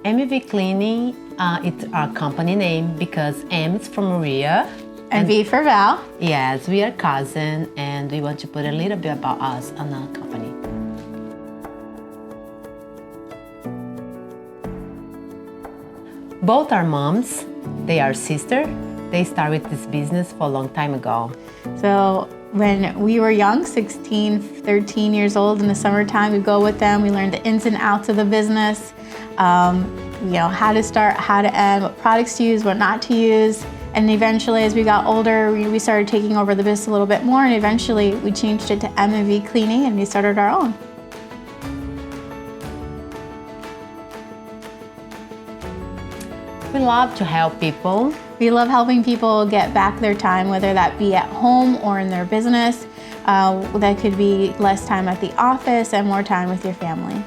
MEV Cleaning, it's our company name because M is for Maria. And V for Val. Yes, we are cousins and we want to put a little bit about us on our company. Both are moms, they are sisters. They started this business for a long time ago. So when we were young, 16, 13 years old in the summertime, we'd go with them. We learned the ins and outs of the business, how to start, how to end, what products to use, what not to use. And eventually, as we got older, we started taking over the business a little bit more, and eventually we changed it to M&V Cleaning, and we started our own. We love to help people. We love helping people get back their time, whether that be at home or in their business. That could be less time at the office and more time with your family.